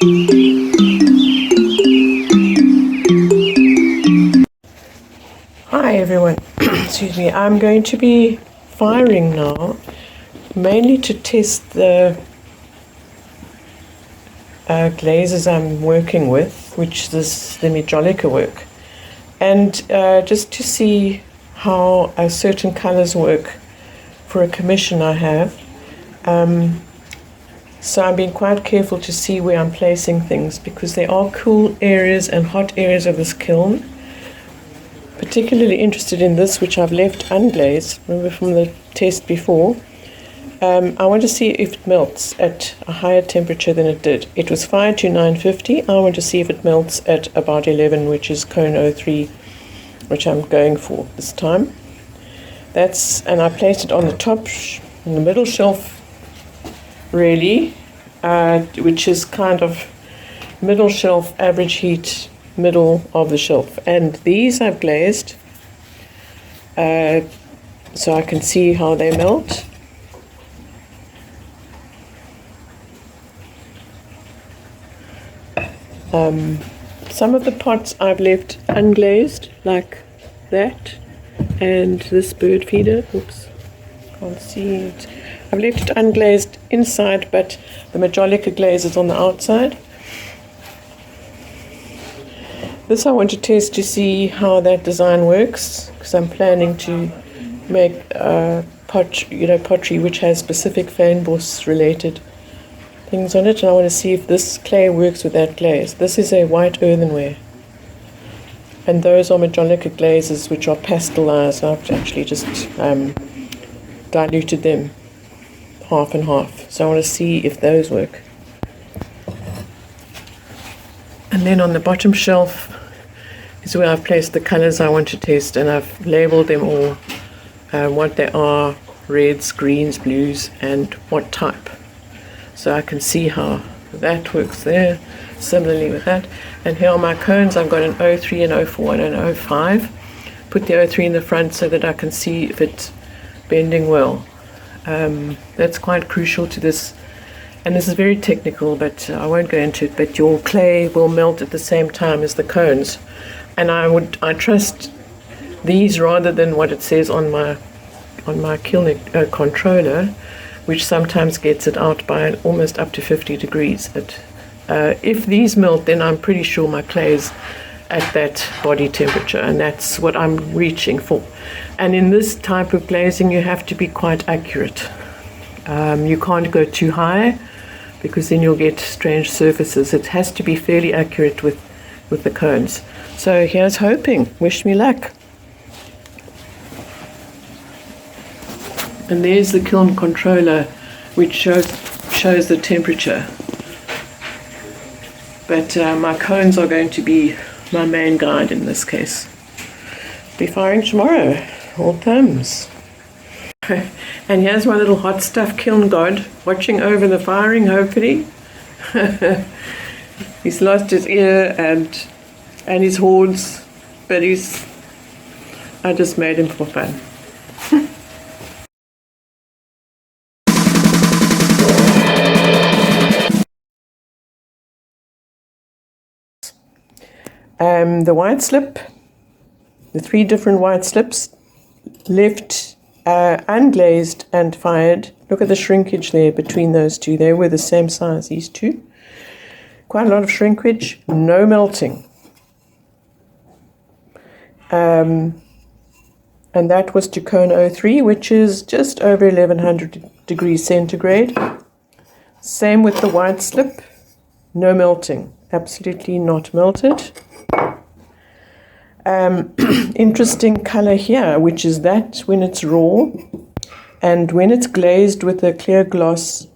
Hi everyone, excuse me. I'm going to be firing now, mainly to test the glazes I'm working with, which is the Majolica work, and just to see how certain colors work for a commission I have. So I'm being quite careful to see where I'm placing things, because there are cool areas and hot areas of this kiln. Particularly interested in this, which I've left unglazed, remember from the test before. I want to see if it melts at a higher temperature than it did. It was fired to 950. I want to see if it melts at about 11, which is cone 03, which I'm going for this time. And I placed it on the top, in the middle shelf, really, which is kind of middle shelf, average heat, middle of the shelf. And these I've glazed, so I can see how they melt. Some of the pots I've left unglazed, like that, and this bird feeder. Oops, can't see it. I've left it unglazed inside, but the Majolica glaze is on the outside. This I want to test to see how that design works, because I'm planning to make pottery which has specific fynbos related things on it, and I want to see if this clay works with that glaze. This is a white earthenware, and those are Majolica glazes which are pasteurized. I've actually just diluted them half and half, so I want to see if those work. And then on the bottom shelf is where I've placed the colors I want to test, and I've labeled them all, what they are: reds, greens, blues, and what type. So I can see how that works there, similarly with that. And here are my cones. I've got an 03, an 04, and an 05. Put the 03 in the front so that I can see if it's bending well. That's quite crucial to this. And this is very technical, but I won't go into it. But your clay will melt at the same time as the cones. And I trust these rather than what it says on my Kiln controller, which sometimes gets it out by almost up to 50 degrees. But if these melt, then I'm pretty sure my clay is at that body temperature, and that's what I'm reaching for. And in this type of glazing, you have to be quite accurate. You can't go too high, because then you'll get strange surfaces. It has to be fairly accurate with the cones. So here's hoping. Wish me luck. And there's the Kiln controller, which shows the temperature. But my cones are going to be my main guide in this case. Be firing tomorrow. All thumbs. And here's my little hot stuff kiln god watching over the firing, hopefully. He's lost his ear and his horns, but I just made him for fun. The white slip, the 3 different white slips, left unglazed and fired. Look at the shrinkage there between those two. They were the same size, these two. Quite a lot of shrinkage, no melting. And that was to cone 03, which is just over 1100 degrees centigrade. Same with the white slip, no melting, absolutely not melted. Interesting color here, which is that when it's raw, and when it's glazed with a clear gloss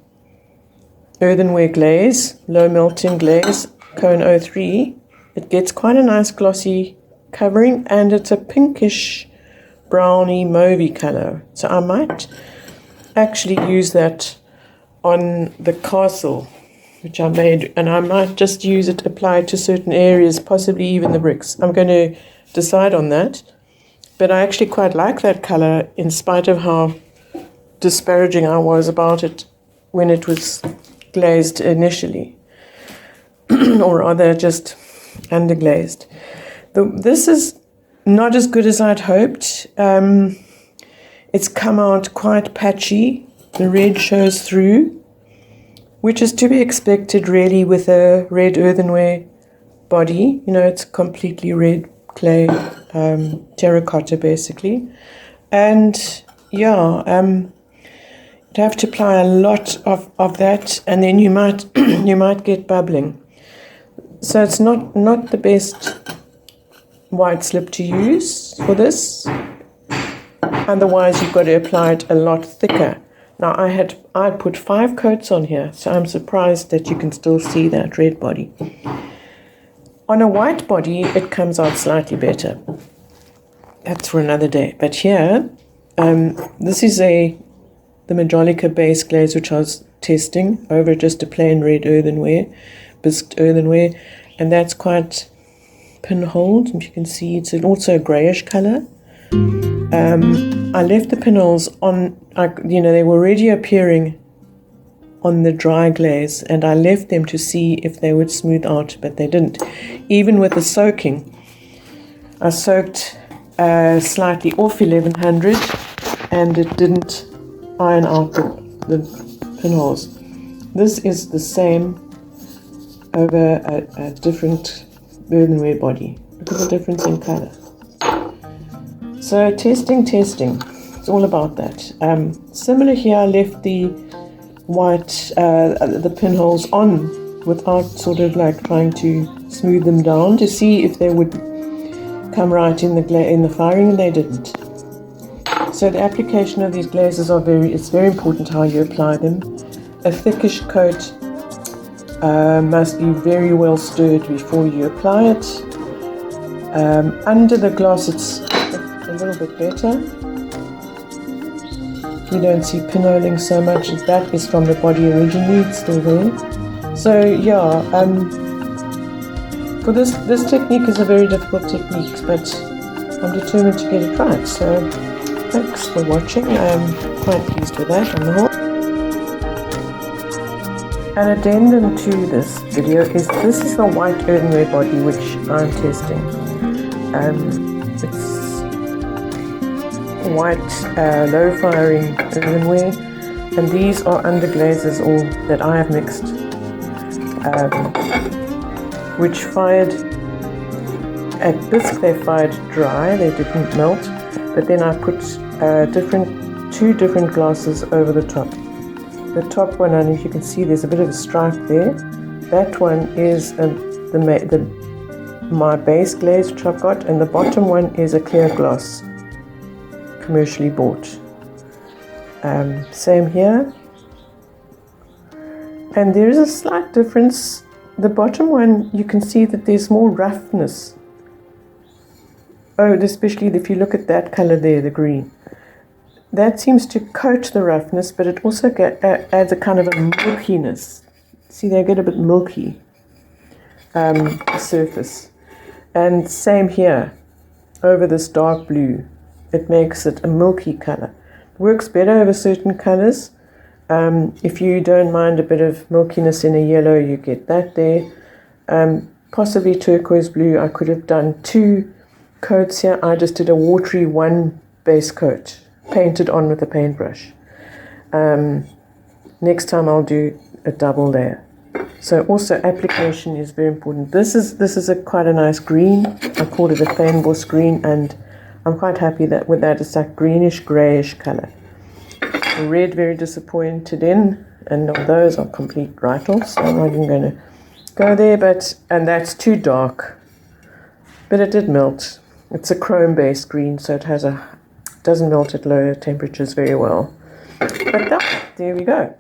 earthenware glaze, low melting glaze, cone 03, it gets quite a nice glossy covering, and it's a pinkish browny mauvey color. So I might actually use that on the castle which I made, and I might just use it applied to certain areas, possibly even the bricks. I'm going to decide on that, but I actually quite like that color in spite of how disparaging I was about it when it was glazed initially. or rather just underglazed. This is not as good as I'd hoped. It's come out quite patchy. The red shows through, which is to be expected really with a red earthenware body. You know, it's completely red clay, terracotta basically. And yeah, you'd have to apply a lot of that, and then you might you might get bubbling. So it's not the best white slip to use for this. Otherwise, you've got to apply it a lot thicker. Now, I put 5 coats on here, so I'm surprised that you can still see that red body. On a white body, it comes out slightly better. That's for another day. But here, this is the Majolica base glaze, which I was testing over just a plain red earthenware, bisqued earthenware, and that's quite pinholed. If you can see, it's also a greyish colour. I left the pinholes on, they were already appearing on the dry glaze, and I left them to see if they would smooth out, but they didn't. Even with the soaking, I soaked slightly off 1100, and it didn't iron out the pinholes. This is the same over a different earthenware body. Look at the difference in colour. So testing, it's all about that. Similar here, I left the white, the pinholes on without sort of like trying to smooth them down to see if they would come right in the firing, and they didn't. So the application of these glazes it's very important how you apply them. A thickish coat must be very well stirred before you apply it. Under the gloss, it's a little bit better. You don't see pinholing so much. That is from the body originally, it's still there. So yeah, for this technique is a very difficult technique, but I'm determined to get it right. So thanks for watching. I'm quite pleased with that on the whole. An addendum to this video is this is the white earthenware body which I'm testing. It's white low firing earthenware, and these are underglazes all that I have mixed, which fired at bisque. They fired dry, they didn't melt, but then I put two different glasses over the top. The top one, and if you can see there's a bit of a stripe there, that one is my base glaze which I've got, and the bottom one is a clear gloss, commercially bought. Same here, and there is a slight difference. The bottom one, you can see that there's more roughness. Oh, especially if you look at that color there, the green. That seems to coat the roughness, but it also adds a kind of a milkiness. See, they get a bit milky, surface. And same here, over this dark blue. It makes it a milky color. Works better over certain colors. If you don't mind a bit of milkiness in a yellow, you get that there. Possibly turquoise blue. I could have done 2 coats here. I just did a watery 1 base coat, painted on with a paintbrush. Next time I'll do a double layer. So also application is very important. This is quite a nice green. I called it a fynbos green, and I'm quite happy with that. It's like greenish greyish color. The red, very disappointed in, and those are complete write-offs, so I'm not even going to go there. And that's too dark, but it did melt. It's a chrome-based green, so it doesn't melt at lower temperatures very well. But there we go.